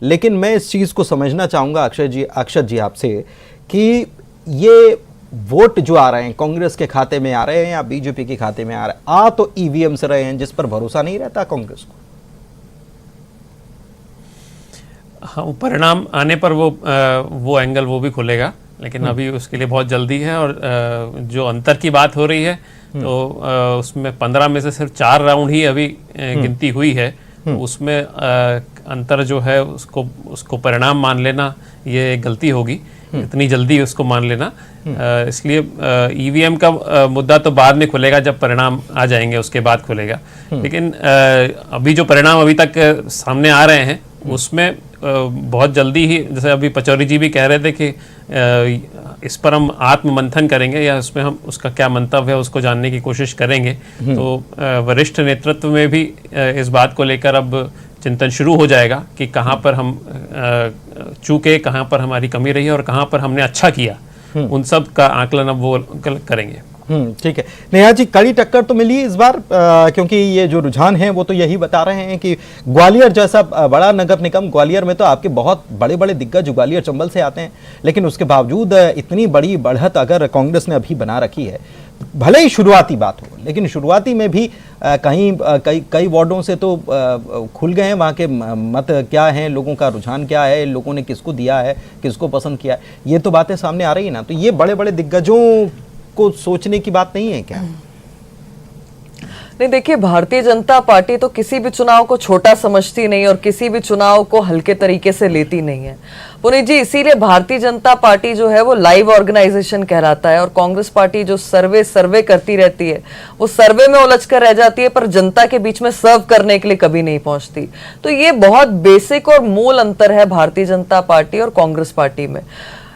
लेकिन मैं इस चीज़ को समझना चाहूँगा अक्षत जी आपसे कि ये वोट जो आ रहे हैं कांग्रेस के खाते में आ रहे हैं या बीजेपी के खाते में आ रहे हैं, तो ईवीएम से रहे हैं, जिस पर भरोसा नहीं रहता कांग्रेस को। हाँ, परिणाम आने पर वो एंगल वो भी खुलेगा, लेकिन अभी उसके लिए बहुत जल्दी है। और जो अंतर की बात हो रही है तो उसमें 15 में से सिर्फ 4 राउंड ही अभी गिनती हुई है। उसमें अंतर जो है उसको परिणाम मान लेना ये गलती होगी, इतनी जल्दी उसको मान लेना। इसलिए ईवीएम का मुद्दा तो बाद में खुलेगा, जब परिणाम आ जाएंगे उसके बाद खुलेगा। लेकिन अभी जो परिणाम अभी तक सामने आ रहे हैं उसमें बहुत जल्दी ही, जैसे अभी पचौरी जी भी कह रहे थे कि इस पर हम आत्ममंथन करेंगे या उसमें हम उसका क्या मंतव्य है उसको जानने की कोशिश करेंगे। तो वरिष्ठ नेतृत्व में भी इस बात को लेकर अब चिंतन शुरू हो जाएगा कि कहाँ पर हम चूके, कहाँ पर हमारी कमी रही है और कहाँ पर हमने अच्छा किया, उन सब का आकलन अब वो करेंगे। ठीक है। नेहा जी, कड़ी टक्कर तो मिली इस बार, क्योंकि ये जो रुझान है वो तो यही बता रहे हैं कि ग्वालियर जैसा बड़ा नगर निगम, ग्वालियर में तो आपके बहुत बड़े बड़े दिग्गज ग्वालियर चंबल से आते हैं, लेकिन उसके बावजूद इतनी बड़ी बढ़त अगर कांग्रेस ने अभी बना रखी है, भले ही शुरुआती बात हो, लेकिन शुरुआती में भी कई वार्डों से तो खुल गए हैं वहाँ के मत क्या हैं, लोगों का रुझान क्या है, लोगों ने किसको दिया है, किसको पसंद किया है, ये तो बातें सामने आ रही है ना। तो ये बड़े बड़े दिग्गजों को सोचने की बात नहीं है क्या? नहीं, देखिए, भारतीय जनता पार्टी तो किसी भी चुनाव को छोटा समझती नहीं और किसी भी चुनाव को हल्के तरीके से लेती नहीं है पुनीत जी। इसीलिए भारतीय जनता पार्टी जो है वो लाइव ऑर्गेनाइजेशन कहलाता है, और कांग्रेस पार्टी जो सर्वे करती रहती है वो सर्वे में उलझ कर रह जाती है, पर जनता के बीच में सर्व करने के लिए कभी नहीं पहुंचती। तो ये बहुत बेसिक और मूल अंतर है भारतीय जनता पार्टी और कांग्रेस पार्टी में।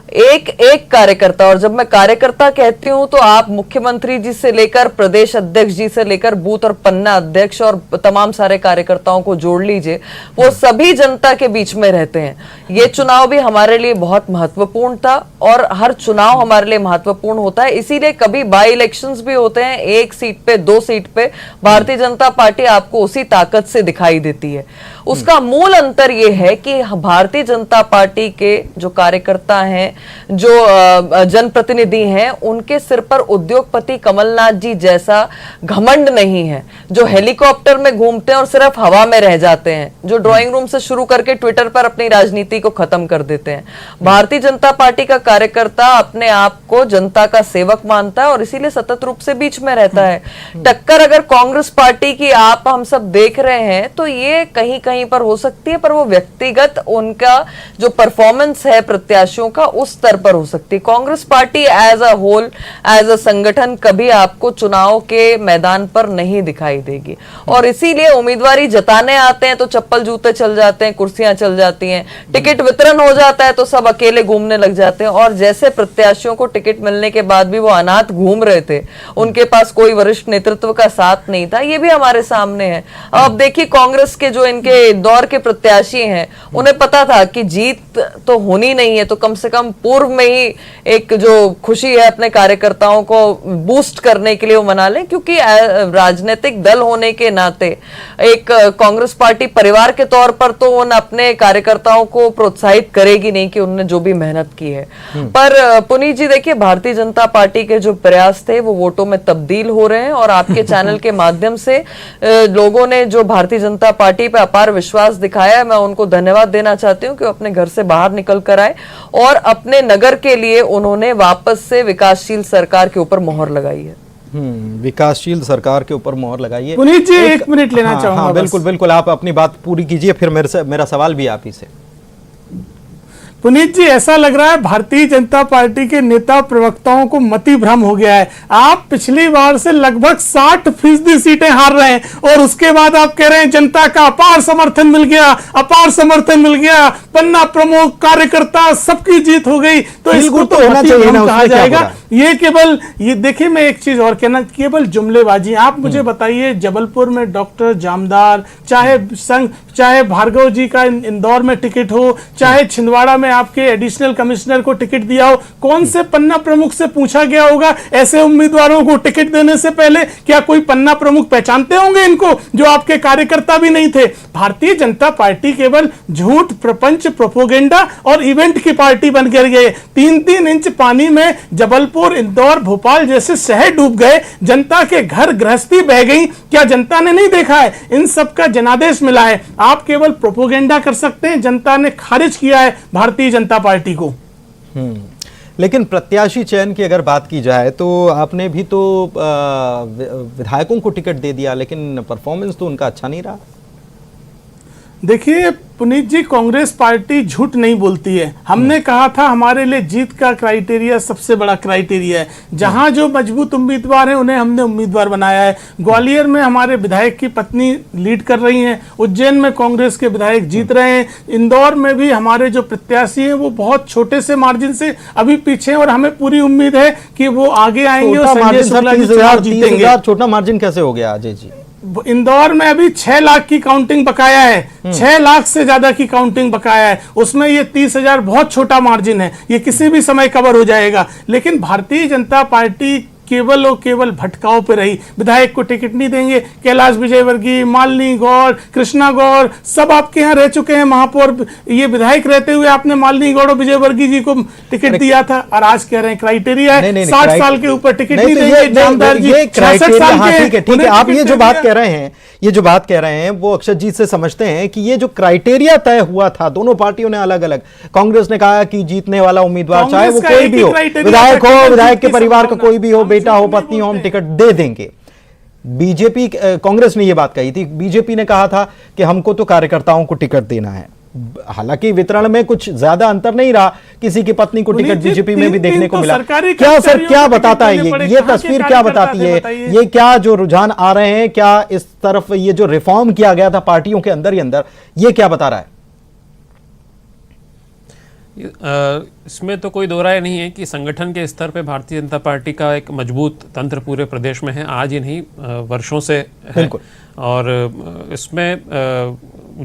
एक कार्यकर्ता, और जब मैं कार्यकर्ता कहती हूं तो आप मुख्यमंत्री जी से लेकर प्रदेश अध्यक्ष जी से लेकर बूथ और पन्ना अध्यक्ष और तमाम सारे कार्यकर्ताओं को जोड़ लीजिए, वो सभी जनता के बीच में रहते हैं। ये चुनाव भी हमारे लिए बहुत महत्वपूर्ण था और हर चुनाव हमारे लिए महत्वपूर्ण होता है, इसीलिए कभी बाई इलेक्शंस भी होते हैं, 1 सीट पे 2 सीट पे भारतीय जनता पार्टी आपको उसी ताकत से दिखाई देती है। उसका मूल अंतर यह है कि भारतीय जनता पार्टी के जो कार्यकर्ता हैं, जो जनप्रतिनिधि हैं, उनके सिर पर उद्योगपति कमलनाथ जी जैसा घमंड नहीं है, जो हेलीकॉप्टर में घूमते हैं और सिर्फ हवा में रह जाते हैं, जो ड्राइंग रूम से शुरू करके ट्विटर पर अपनी राजनीति को खत्म कर देते हैं। भारतीय जनता पार्टी का कार्यकर्ता अपने आप को जनता का सेवक मानता है और इसीलिए सतत रूप से बीच में रहता है। टक्कर अगर कांग्रेस पार्टी की आप हम सब देख रहे हैं तो ये कहीं कहीं पर हो सकती है, पर वो व्यक्तिगत उनका जो परफॉर्मेंस है प्रत्याशियों का उस स्तर पर हो सकती है। Congress party as a whole, as a संगठन कभी आपको चुनाव के मैदान पर नहीं दिखाई देगी, और इसीलिए उम्मीदवारी जताने आते हैं तो चप्पल जूते चल जाते हैं, कुर्सियां चल जाती हैं, टिकट वितरण हो जाता है तो सब अकेले घूमने लग जाते हैं। और जैसे प्रत्याशियों को टिकट मिलने के बाद भी वो अनाथ घूम रहे थे, उनके पास कोई वरिष्ठ नेतृत्व का साथ नहीं था, ये भी हमारे सामने है। अब देखिए, कांग्रेस के जो इनके दौर के प्रत्याशी हैं, उन्हें पता था कि जीत तो होनी नहीं है, तो कम से कम पूर्व में ही एक जो खुशी है अपने कार्यकर्ताओं को बूस्ट करने के लिए वो मना लें, क्योंकि राजनीतिक दल होने के नाते एक कांग्रेस पार्टी परिवार के तौर पर तो उन अपने कार्यकर्ताओं को प्रोत्साहित करेगी नहीं कि उन्होंने जो भी मेहनत की है। पर पुनीत जी, देखिए, भारतीय जनता पार्टी के जो प्रयास थे वो वोटों में तब्दील हो रहे हैं, और आपके चैनल के माध्यम से लोगों ने जो भारतीय जनता पार्टी पे अपार विश्वास दिखाया है, मैं उनको धन्यवाद देना चाहती हूँ कि अपने घर से बाहर निकल कर आए और अपने नगर के लिए उन्होंने वापस से विकासशील सरकार के ऊपर मोहर लगाई है। विकासशील सरकार के ऊपर मोहर लगाई है। पुनीत जी, 1 मिनट लेना चाहूंगा। हाँ, बिल्कुल बिल्कुल, आप अपनी बात पूरी कीजिए, फिर मेरा सवाल भी आप ही से। पुनीत जी, ऐसा लग रहा है भारतीय जनता पार्टी के नेता प्रवक्ताओं को मति भ्रम हो गया है। आप पिछली बार से लगभग 60% सीटें हार रहे हैं और उसके बाद आप कह रहे हैं जनता का अपार समर्थन मिल गया, अपार समर्थन मिल गया, पन्ना प्रमुख कार्यकर्ता सबकी जीत हो गई, तो इसको तो मति भ्रम कहा जाएगा। ये केवल, ये देखिए मैं एक चीज और कहना, केवल जुमलेबाजी। आप मुझे बताइए, जबलपुर में डॉक्टर जामदार, चाहे भार्गव जी का इंदौर में टिकट हो, चाहे छिंदवाड़ा में आपके एडिशनल कमिश्नर को टिकट दिया हो, कौन से पन्ना प्रमुख से पूछा गया होगा ऐसे उम्मीदवारों को टिकट देने से पहले? क्या कोई पन्ना प्रमुख पहचानते होंगे इनको, जो आपके कार्यकर्ता भी नहीं थे? भारतीय जनता पार्टी केवल झूठ, प्रपंच, प्रोपोगेंडा और इवेंट की पार्टी बन कर गए। 3-3 इंच पानी में जबलपुर, इंदौर, भोपाल जैसे शहर डूब गए, जनता के घर गृहस्थी बह गई। क्या जनता ने नहीं देखा है? इन सब का जनादेश मिला है। आप केवल प्रोपोगेंडा कर सकते हैं, जनता ने खारिज किया है भारतीय जनता पार्टी को। लेकिन प्रत्याशी चयन की अगर बात की जाए तो आपने भी तो विधायकों को टिकट दे दिया, लेकिन परफॉर्मेंस तो उनका अच्छा नहीं रहा। देखिए पुनीत जी, कांग्रेस पार्टी झूठ नहीं बोलती है। हमने कहा था हमारे लिए जीत का क्राइटेरिया सबसे बड़ा क्राइटेरिया है। जहां जो मजबूत उम्मीदवार हैं उन्हें हमने उम्मीदवार बनाया है। ग्वालियर में हमारे विधायक की पत्नी लीड कर रही हैं, उज्जैन में कांग्रेस के विधायक जीत रहे हैं, इंदौर में भी हमारे जो प्रत्याशी हैं वो बहुत छोटे से मार्जिन से अभी पीछे हैं और हमें पूरी उम्मीद है कि वो आगे आएंगे और संजय शुक्ला जी चुनाव जीतेंगे। छोटा मार्जिन कैसे हो गया अजय जी? इंदौर में अभी 6 लाख की काउंटिंग बकाया है, 6 लाख से ज्यादा की काउंटिंग बकाया है। उसमें ये 30,000 बहुत छोटा मार्जिन है, ये किसी भी समय कवर हो जाएगा। लेकिन भारतीय जनता पार्टी केवल और केवल भटकाव पे रही। विधायक को टिकट नहीं देंगे। कैलाश विजयवर्गीय, मालिनी गौड़, कृष्णा गौड़ सब आपके यहाँ रह चुके हैं महापौर। ये विधायक रहते हुए आपने मालिनी गौड़ और विजयवर्गीय जी को टिकट दिया था और आज कह रहे हैं क्राइटेरिया है 60 साल के ऊपर टिकट नहीं देंगे। जामदार जी 66 साल के। ठीक है, आप ये जो बात कह रहे हैं वो अक्षत जी से समझते हैं कि ये जो क्राइटेरिया तय हुआ था दोनों पार्टियों ने अलग अलग, कांग्रेस ने कहा कि जीतने वाला उम्मीदवार चाहे वो कोई भी हो, विधायक हो, विधायक के परिवार का कोई भी हो, बेटा हो, पत्नी हो, हम टिकट दे देंगे। बीजेपी, कांग्रेस ने ये बात कही थी, बीजेपी ने कहा था कि हमको तो कार्यकर्ताओं को टिकट देना है। हालांकि वितरण में कुछ ज्यादा अंतर नहीं रहा, किसी की पत्नी को टिकट बीजेपी में भी देखने को मिला। क्या सर, क्या बताता है ये तस्वीर क्या बताती है? ये क्या जो रुझान आ रहे हैं, क्या इस तरफ ये जो रिफॉर्म किया गया था पार्टियों के अंदर ही अंदर, ये क्या बता रहा है? इसमें तो कोई दो राय नहीं है कि संगठन के स्तर पे भारतीय जनता पार्टी का एक मजबूत तंत्र पूरे प्रदेश में है, आज ही नहीं वर्षों से है। और इसमें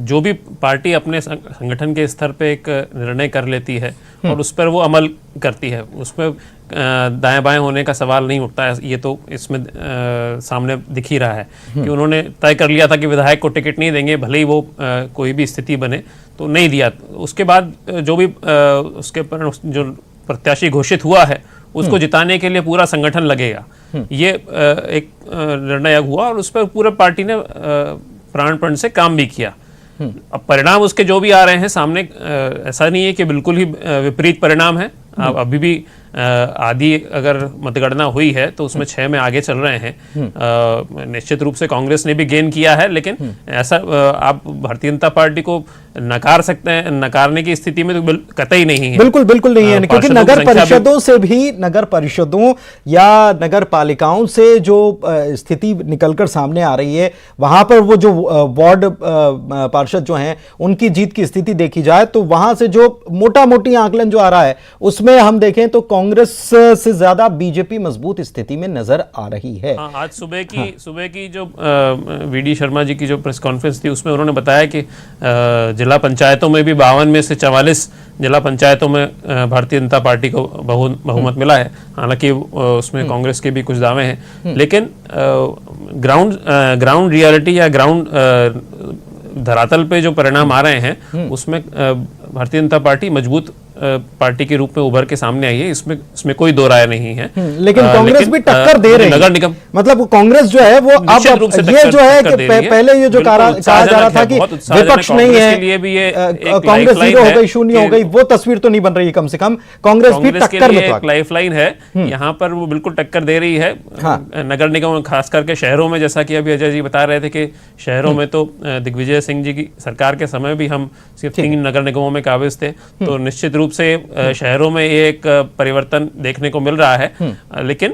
जो भी पार्टी अपने संगठन के स्तर पे एक निर्णय कर लेती है और उस पर वो अमल करती है, उसमें दाएं बाएं होने का सवाल नहीं उठता है। ये तो इसमें सामने दिख ही रहा है कि उन्होंने तय कर लिया था कि विधायक को टिकट नहीं देंगे, भले ही वो कोई भी स्थिति बने, तो नहीं दिया। उसके बाद जो भी उसके पर जो प्रत्याशी घोषित हुआ है उसको जिताने के लिए पूरा संगठन लगेगा, ये एक निर्णय हुआ और उस पर पूरे पार्टी ने प्राणपण से काम भी किया। अब परिणाम उसके जो भी आ रहे हैं सामने, ऐसा नहीं है कि बिल्कुल ही विपरीत परिणाम है। अभी भी आधी अगर मतगणना हुई है तो उसमें 6 में आगे चल रहे हैं। निश्चित रूप से कांग्रेस ने भी गेन किया है, लेकिन ऐसा आप भारतीय जनता पार्टी को नकार सकते हैं, नकारने की स्थिति में तो कतई नहीं है। बिल्कुल नहीं है, क्योंकि नगर परिषदों से भी, नगर परिषदों या नगर पालिकाओं से जो स्थिति निकलकर सामने आ रही है, वहां पर वो जो वार्ड पार्षद जो हैं उनकी जीत की स्थिति देखी जाए तो वहां से जो मोटा मोटी आंकलन जो आ रहा है उसमें हम देखें तो कांग्रेस से ज्यादा बीजेपी मजबूत स्थिति में नजर आ रही है। आज सुबह की जो वीडी शर्मा जी की जो प्रेस कॉन्फ्रेंस थी उसमें उन्होंने बताया कि जिला पंचायतों में भी 52 में से 44 जिला पंचायतों में भारतीय जनता पार्टी को बहुमत मिला है। हालांकि उसमें कांग्रेस के भी कुछ दावे हैं, लेकिन ग्राउंड रियलिटी या ग्राउंड धरातल पे जो परिणाम आ रहे हैं उसमें भारतीय जनता पार्टी मजबूत पार्टी के रूप में उभर के सामने आई है, इसमें कोई दो राय नहीं है। लेकिन कांग्रेस भी टक्कर दे रही है। नगर निगम मतलब कांग्रेस जो है वो अब ये जो है कि पहले ये जो कहा जा रहा था कि विपक्ष नहीं है, कांग्रेस 0 हो गई, 0 हो गई, वो तस्वीर तो नहीं बन रही। कम से कम कांग्रेस भी टक्कर में एक लाइफलाइन है, यहाँ पर वो बिल्कुल टक्कर दे रही है। नगर निगम खास करके शहरों में, जैसा कि अभी अजय जी बता रहे थे कि शहरों में तो दिग्विजय सिंह जी की सरकार के समय भी हम सिर्फ 3 नगर निगमों में काबिज थे, तो निश्चित रूप से शहरों में ये एक परिवर्तन देखने को मिल रहा है। लेकिन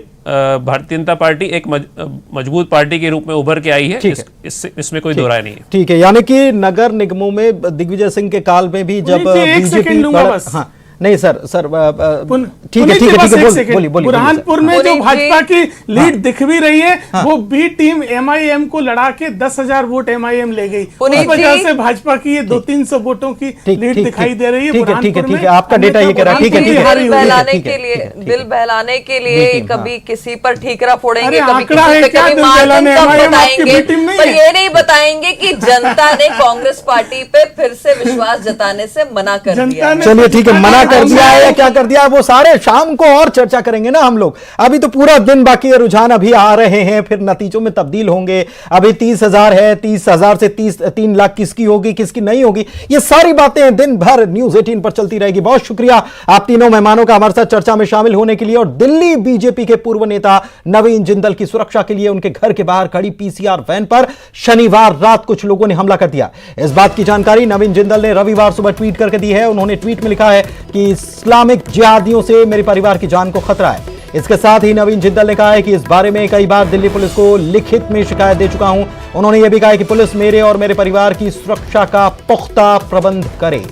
भारतीय जनता पार्टी एक मजबूत पार्टी के रूप में उभर के आई है, इसमें कोई दो राय नहीं है। ठीक है, यानी कि नगर निगमों में दिग्विजय सिंह के काल में भी जब बीजेपी नहीं सर ठीक है बोलिए बुरहानपुर में जो पुनीत जी। भाजपा की लीड दिख भी रही है, वो बी टीम एमआईएम को लड़ा के 10,000 वोट एमआईएम ले गई। पुनीत उस वजह जी। से भाजपा की ये 200-300 वोटों की लीड दिखाई दे रही है ठीक है बुरहानपुर में। आपका डेटा ये कह रहा है, ठीक है दिल ठीक बहलाने है, के लिए ठीक है। दिल बहलाने के लिए मीटिंग, कभी किसी पर ठीकरा फोड़ेंगे, अरे कभी आंकड़ा किसी है पे क्या कभी दिल मार्जिन बहलाने? कम MIM आपकी बताएंगे, टीम नहीं पर है। ये नहीं बताएंगे कि जनता ने कांग्रेस पार्टी पे फिर से विश्वास जताने से मना कर दिया। चलिए ठीक है, मना कर दिया है या क्या कर दिया है वो सारे शाम को और चर्चा करेंगे ना हम लोग। अभी तो पूरा दिन बाकी है, रुझान अभी आ रहे हैं, फिर नतीजों में तब्दील होंगे। अभी 30,000 है, 30,000 से 3 लाख किसकी होगी किसकी नहीं होगी, ये सारी बातें दिन भर न्यूज़ 18 पर चलती रहेगी। बहुत शुक्रिया आप तीनों मेहमानों का हमारे साथ चर्चा में शामिल होने के लिए। और दिल्ली बीजेपी के पूर्व नेता नवीन जिंदल की सुरक्षा के लिए उनके घर के बाहर खड़ी पीसीआर वैन पर शनिवार रात कुछ लोगों ने हमला कर दिया। इस बात की जानकारी नवीन जिंदल ने रविवार सुबह ट्वीट करके दी है। उन्होंने ट्वीट में लिखा है कि इस्लामिक जिहादियों से मेरे परिवार की जान को खतरा है। इसके साथ ही नवीन जिंदल ने कहा है कि इस बारे में कई बार दिल्ली पुलिस को लिखित में शिकायत दे चुका हूं। उन्होंने यह भी कहा है कि पुलिस मेरे और मेरे परिवार की सुरक्षा का पुख्ता प्रबंध करे।